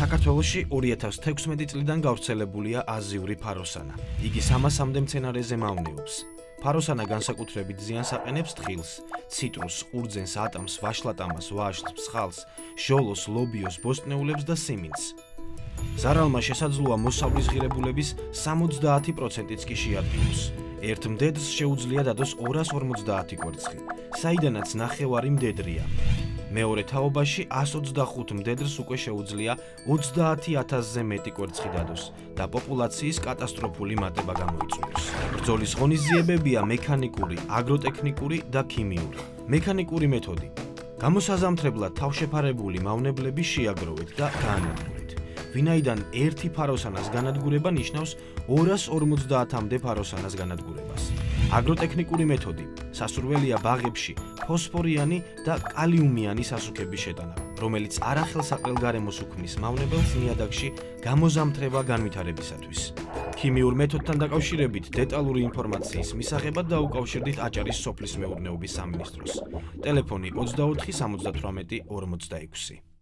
საქართველოში 2016 წლიდან გავრცელებულია აზიური ფაროსანა. იგი 300-მდე მცენარეზე მავნეობს. ფაროსანა განსაკუთრებით ზიანს აყენებს თხილს, ციტრუსს, ყურძენს, ატამს, ვაშლატამას, ვაშლს, მსხალს, ჟოლოს, ლობიოს, ბოსტნეულებს და სიმინდს. ზარალმა შესაძლოა მოსავლის ღირებულების 70%-იც კი შეადგინოს. ერთ მდედრს შეუძლია დადოს 250 კვერცხი, საიდანაც ნახევარი მდედრია. მეორე თაობაში 125 მდედრს უკვე შეუძლია 30,000-ზე მეტი კვერცხი დადოს და პოპულაციის კატასტროფული მატება გამოიწვიოს. ბრძოლის ღონისძიებებია მექანიკური, აგროტექნიკური და ქიმიური. მექანიკური მეთოდი. გამოსაზამთრებლად თავშეფარებული მავნებლები შეაგროვეთ და გაანადგურეთ. ვინაიდან ერთი ფაროსანას განადგურება ნიშნავს 250-მდე ფაროსანას განადგურებას. აგროტექნიკური მეთოდი. სასურველია ბაღებში ფოსფორიანი და კალიუმიანი სასუქების შეტანა, რომელიც არახელსაყრელ გარემოს უქმნის მავნებელს ნიადაგში გამოზამთრება განვითარებისათვის. ქიმიურ მეთოდთან დაკავშირებით დეტალური ინფორმაციის მისაღებად დაუკავშირდით აჭარის სოფლის მეურნეობის სამინისტროს. ტელეფონი 24 78 46.